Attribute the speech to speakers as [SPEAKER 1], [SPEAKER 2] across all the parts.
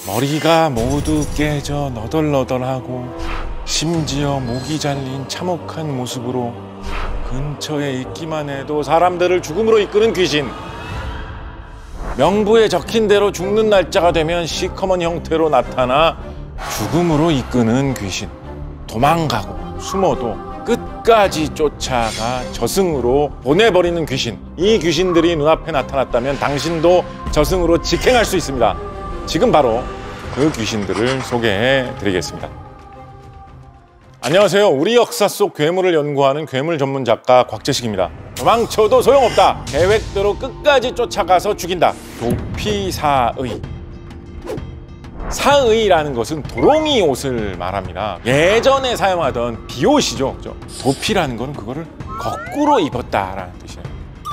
[SPEAKER 1] 머리가 모두 깨져 너덜너덜하고 심지어 목이 잘린 참혹한 모습으로 근처에 있기만 해도 사람들을 죽음으로 이끄는 귀신. 명부에 적힌 대로 죽는 날짜가 되면 시커먼 형태로 나타나 죽음으로 이끄는 귀신. 도망가고 숨어도 끝까지 쫓아가 저승으로 보내버리는 귀신. 이 귀신들이 눈앞에 나타났다면 당신도 저승으로 직행할 수 있습니다. 지금 바로 그 귀신들을 소개해 드리겠습니다. 안녕하세요. 우리 역사 속 괴물을 연구하는 괴물 전문 작가 곽재식입니다. 도망쳐도 소용없다. 계획대로 끝까지 쫓아가서 죽인다. 도피사의. 사의라는 것은 도롱이 옷을 말합니다. 예전에 사용하던 비옷이죠. 그죠? 도피라는 거는 그거를 거꾸로 입었다라는 뜻이에요.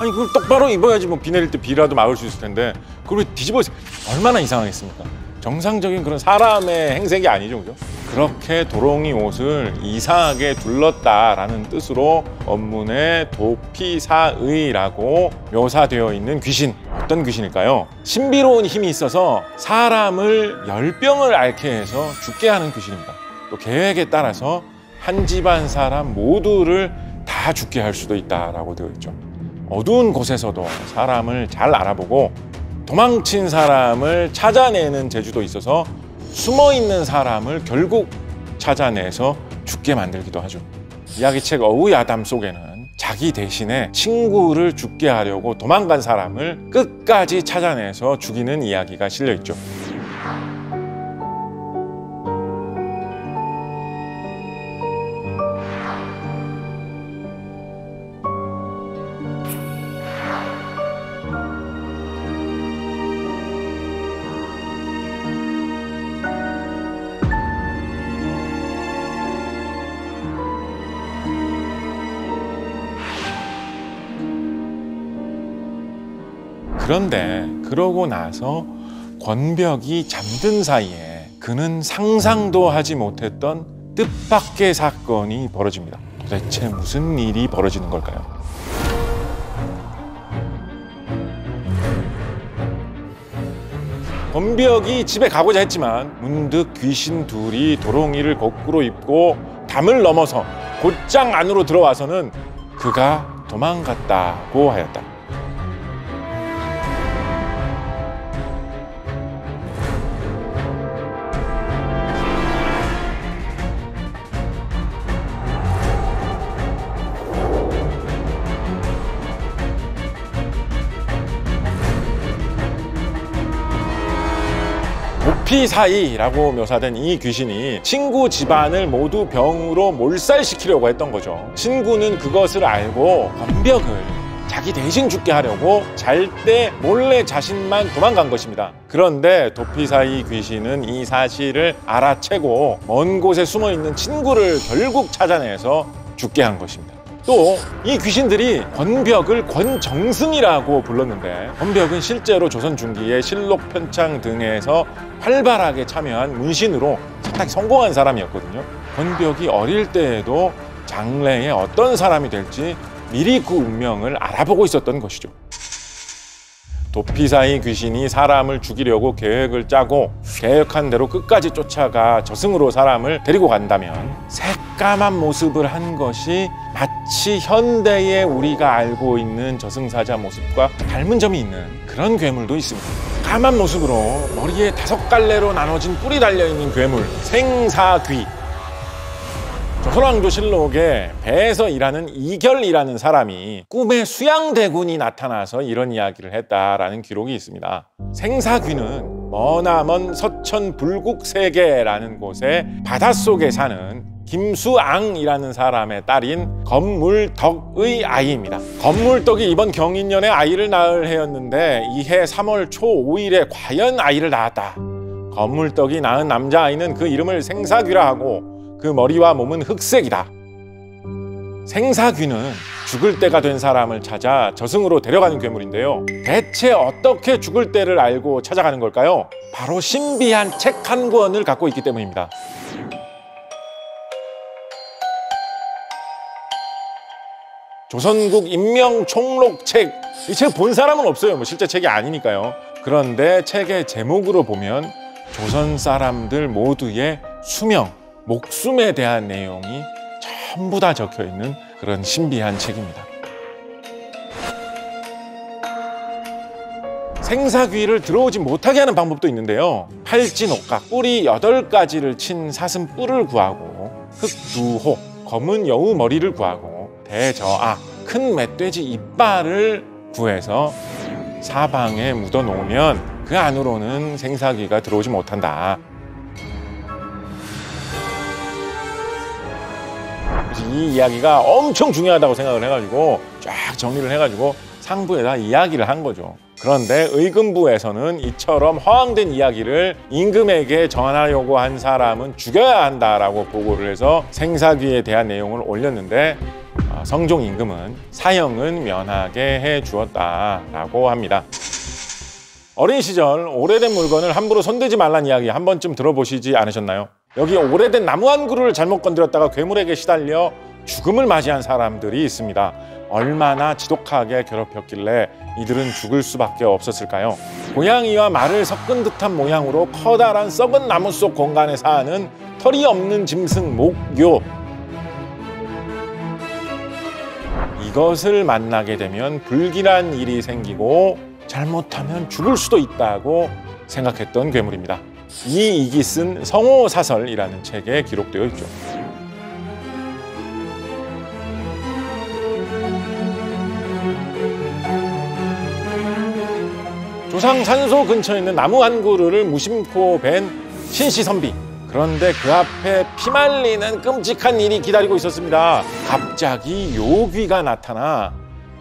[SPEAKER 1] 아니 그걸 똑바로 입어야지 뭐 비 내릴 때 비라도 막을 수 있을 텐데 그걸 뒤집어서 얼마나 이상하겠습니까? 정상적인 그런 사람의 행색이 아니죠. 그죠? 그렇게 도롱이 옷을 이상하게 둘렀다라는 뜻으로 원문에 도피사의라고 묘사되어 있는 귀신. 어떤 귀신일까요? 신비로운 힘이 있어서 사람을 열병을 앓게 해서 죽게 하는 귀신입니다. 또 계획에 따라서 한 집안 사람 모두를 다 죽게 할 수도 있다라고 되어 있죠. 어두운 곳에서도 사람을 잘 알아보고 도망친 사람을 찾아내는 재주도 있어서 숨어있는 사람을 결국 찾아내서 죽게 만들기도 하죠. 이야기책 어우야담 속에는 자기 대신에 친구를 죽게 하려고 도망간 사람을 끝까지 찾아내서 죽이는 이야기가 실려 있죠. 그런데 그러고 나서 권벽이 잠든 사이에 그는 상상도 하지 못했던 뜻밖의 사건이 벌어집니다. 도대체 무슨 일이 벌어지는 걸까요? 권벽이 집에 가고자 했지만 문득 귀신 둘이 도롱이를 거꾸로 입고 담을 넘어서 곧장 안으로 들어와서는 그가 도망갔다고 하였다. 도피사의라고 묘사된 이 귀신이 친구 집안을 모두 병으로 몰살시키려고 했던 거죠. 친구는 그것을 알고 권벽을 자기 대신 죽게 하려고 잘 때 몰래 자신만 도망간 것입니다. 그런데 도피사의 귀신은 이 사실을 알아채고 먼 곳에 숨어있는 친구를 결국 찾아내서 죽게 한 것입니다. 또 이 귀신들이 권벽을 권정승이라고 불렀는데 권벽은 실제로 조선 중기의 실록 편창 등에서 활발하게 참여한 문신으로 상당히 성공한 사람이었거든요. 권벽이 어릴 때에도 장래에 어떤 사람이 될지 미리 그 운명을 알아보고 있었던 것이죠. 도피사의 귀신이 사람을 죽이려고 계획을 짜고 계획한 대로 끝까지 쫓아가 저승으로 사람을 데리고 간다면 새까만 모습을 한 것이 마치 현대의 우리가 알고 있는 저승사자 모습과 닮은 점이 있는 그런 괴물도 있습니다. 까만 모습으로 머리에 5갈래로 나눠진 뿔이 달려있는 괴물, 생사귀. 조선왕조실록에 배에서 일하는 이결이라는 사람이 꿈에 수양대군이 나타나서 이런 이야기를 했다라는 기록이 있습니다. 생사귀는 머나먼 서천 불국세계라는 곳에 바닷속에 사는 김수앙이라는 사람의 딸인 건물덕의 아이입니다. 건물덕이 이번 경인년에 아이를 낳을 해였는데 이해 3월 초 5일에 과연 아이를 낳았다. 건물덕이 낳은 남자아이는 그 이름을 생사귀라 하고 그 머리와 몸은 흑색이다. 생사귀는 죽을 때가 된 사람을 찾아 저승으로 데려가는 괴물인데요. 대체 어떻게 죽을 때를 알고 찾아가는 걸까요? 바로 신비한 책 한 권을 갖고 있기 때문입니다. 조선국 인명총록책. 이 책 본 사람은 없어요. 뭐 실제 책이 아니니까요. 그런데 책의 제목으로 보면 조선 사람들 모두의 수명, 목숨에 대한 내용이 전부 다 적혀 있는 그런 신비한 책입니다. 생사귀를 들어오지 못하게 하는 방법도 있는데요. 팔진옥각, 뿔이 8가지를 친 사슴 뿔을 구하고, 흑두호, 검은 여우 머리를 구하고, 대저아, 큰 멧돼지 이빨을 구해서 사방에 묻어 놓으면 그 안으로는 생사귀가 들어오지 못한다. 이 이야기가 엄청 중요하다고 생각을 해가지고 쫙 정리를 해가지고 상부에다 이야기를 한 거죠. 그런데 의금부에서는 이처럼 허황된 이야기를 임금에게 전하려고 한 사람은 죽여야 한다라고 보고를 해서 생사귀에 대한 내용을 올렸는데 성종 임금은 사형은 면하게 해 주었다라고 합니다. 어린 시절 오래된 물건을 함부로 손대지 말란 이야기 한 번쯤 들어보시지 않으셨나요? 여기 오래된 나무 한 그루를 잘못 건드렸다가 괴물에게 시달려 죽음을 맞이한 사람들이 있습니다. 얼마나 지독하게 괴롭혔길래 이들은 죽을 수밖에 없었을까요? 고양이와 말을 섞은 듯한 모양으로 커다란 썩은 나무 속 공간에 사는 털이 없는 짐승 목요. 이것을 만나게 되면 불길한 일이 생기고 잘못하면 죽을 수도 있다고 생각했던 괴물입니다. 이익이 쓴 성호사설이라는 책에 기록되어 있죠. 조상 산소 근처에 있는 나무 한 그루를 무심코 벤 신시선비. 그런데 그 앞에 피말리는 끔찍한 일이 기다리고 있었습니다. 갑자기 요귀가 나타나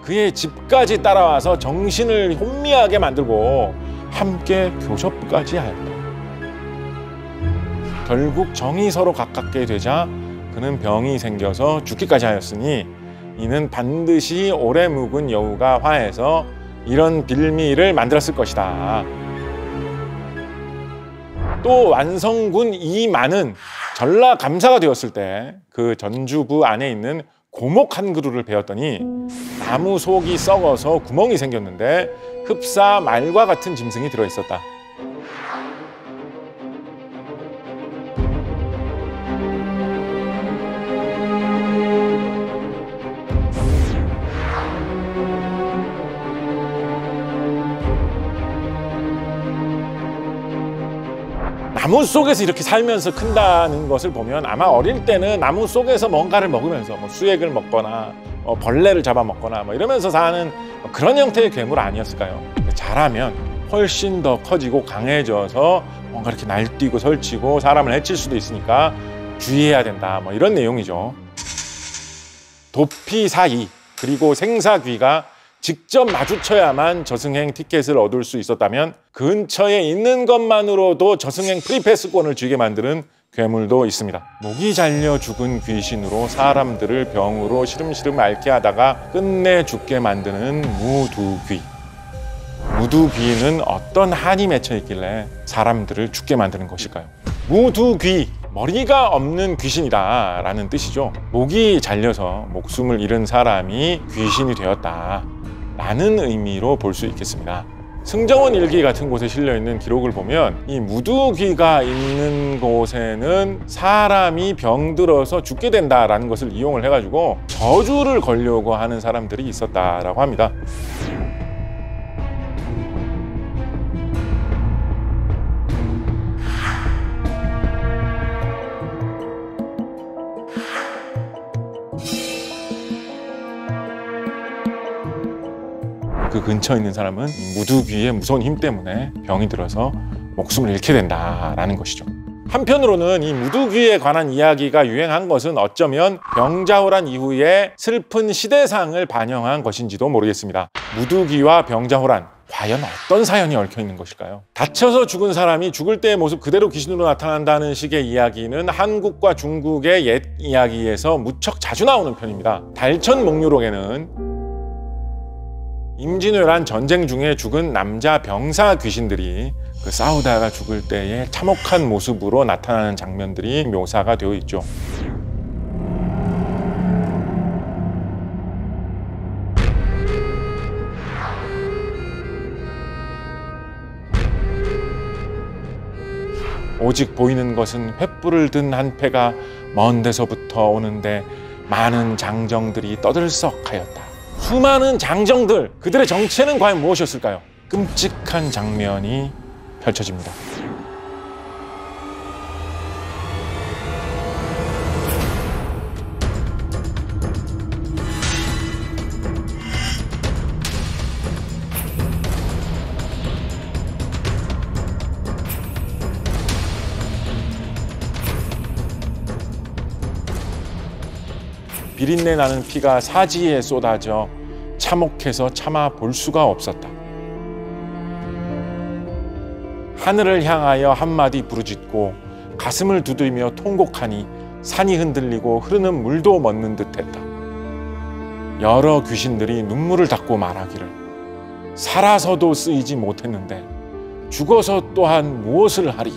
[SPEAKER 1] 그의 집까지 따라와서 정신을 혼미하게 만들고 함께 교접까지 하였다. 결국 정이 서로 가깝게 되자 그는 병이 생겨서 죽기까지 하였으니 이는 반드시 오래 묵은 여우가 화해서 이런 빌미를 만들었을 것이다. 또 완성군 이만은 전라감사가 되었을 때 그 전주부 안에 있는 고목 한 그루를 베었더니 나무 속이 썩어서 구멍이 생겼는데 흡사 말과 같은 짐승이 들어있었다. 나무 속에서 이렇게 살면서 큰다는 것을 보면 아마 어릴 때는 나무 속에서 뭔가를 먹으면서 수액을 먹거나 벌레를 잡아먹거나 이러면서 사는 그런 형태의 괴물 아니었을까요? 자라면 훨씬 더 커지고 강해져서 뭔가 이렇게 날뛰고 설치고 사람을 해칠 수도 있으니까 주의해야 된다. 이런 내용이죠. 도피 사이 그리고 생사귀가 직접 마주쳐야만 저승행 티켓을 얻을 수 있었다면 근처에 있는 것만으로도 저승행 프리패스권을 쥐게 만드는 괴물도 있습니다. 목이 잘려 죽은 귀신으로 사람들을 병으로 시름시름 앓게 하다가 끝내 죽게 만드는 무두귀. 무두귀는 어떤 한이 맺혀 있길래 사람들을 죽게 만드는 것일까요? 무두귀, 머리가 없는 귀신이다 라는 뜻이죠. 목이 잘려서 목숨을 잃은 사람이 귀신이 되었다 라는 의미로 볼 수 있겠습니다. 승정원 일기 같은 곳에 실려있는 기록을 보면 이 무두귀가 있는 곳에는 사람이 병들어서 죽게 된다라는 것을 이용을 해가지고 저주를 걸려고 하는 사람들이 있었다라고 합니다. 그 근처에 있는 사람은 무두귀의 무서운 힘 때문에 병이 들어서 목숨을 잃게 된다라는 것이죠. 한편으로는 이 무두귀에 관한 이야기가 유행한 것은 어쩌면 병자호란 이후에 슬픈 시대상을 반영한 것인지도 모르겠습니다. 무두귀와 병자호란, 과연 어떤 사연이 얽혀 있는 것일까요? 다쳐서 죽은 사람이 죽을 때의 모습 그대로 귀신으로 나타난다는 식의 이야기는 한국과 중국의 옛 이야기에서 무척 자주 나오는 편입니다. 달천목유록에는 임진왜란 전쟁 중에 죽은 남자 병사 귀신들이 그 싸우다가 죽을 때의 참혹한 모습으로 나타나는 장면들이 묘사가 되어 있죠. 오직 보이는 것은 횃불을 든 한 패가 먼 데서부터 오는데 많은 장정들이 떠들썩하였다. 수많은 장정들, 그들의 정체는 과연 무엇이었을까요? 끔찍한 장면이 펼쳐집니다. 비린내 나는 피가 사지에 쏟아져 참혹해서 참아 볼 수가 없었다. 하늘을 향하여 한마디 부르짖고 가슴을 두드리며 통곡하니 산이 흔들리고 흐르는 물도 멎는 듯했다. 여러 귀신들이 눈물을 닦고 말하기를 살아서도 쓰이지 못했는데 죽어서 또한 무엇을 하리.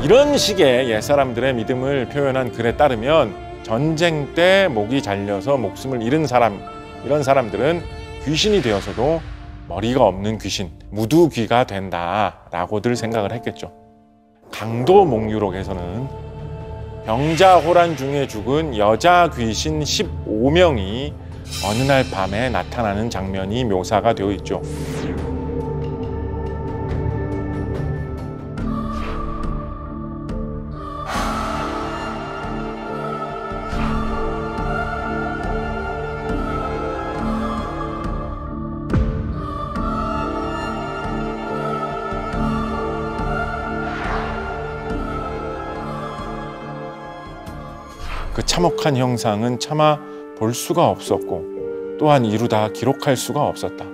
[SPEAKER 1] 이런 식의 옛사람들의 믿음을 표현한 글에 따르면 전쟁 때 목이 잘려서 목숨을 잃은 사람, 이런 사람들은 귀신이 되어서도 머리가 없는 귀신, 무두귀가 된다라고들 생각을 했겠죠. 강도몽유록에서는 병자호란 중에 죽은 여자 귀신 15명이 어느 날 밤에 나타나는 장면이 묘사가 되어 있죠. 그 참혹한 형상은 차마 볼 수가 없었고 또한 이루다 기록할 수가 없었다.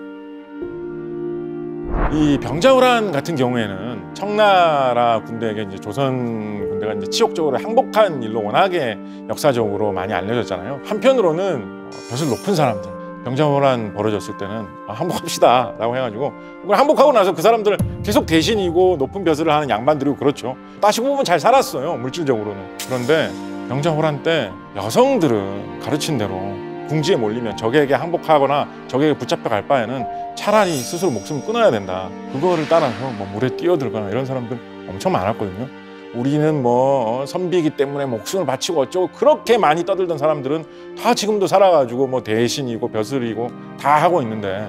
[SPEAKER 1] 이 병자호란 같은 경우에는 청나라 군대에게 이제 조선 군대가 이제 치욕적으로 항복한 일로 워낙에 역사적으로 많이 알려졌잖아요. 한편으로는 벼슬 높은 사람들, 병자호란 벌어졌을 때는 항복합시다 라고 해가지고 항복하고 나서 그 사람들 계속 대신이고 높은 벼슬을 하는 양반들이고 그렇죠. 따지고 보면 잘 살았어요, 물질적으로는. 그런데 병자호란 때 여성들은 가르친 대로 궁지에 몰리면 적에게 항복하거나 적에게 붙잡혀 갈 바에는 차라리 스스로 목숨을 끊어야 된다. 그거를 따라서 뭐 물에 뛰어들거나 이런 사람들 엄청 많았거든요. 우리는 뭐 선비이기 때문에 목숨을 바치고 어쩌고 그렇게 많이 떠들던 사람들은 다 지금도 살아가지고 뭐 대신이고 벼슬이고 다 하고 있는데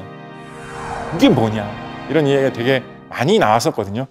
[SPEAKER 1] 이게 뭐냐, 이런 이야기가 되게 많이 나왔었거든요.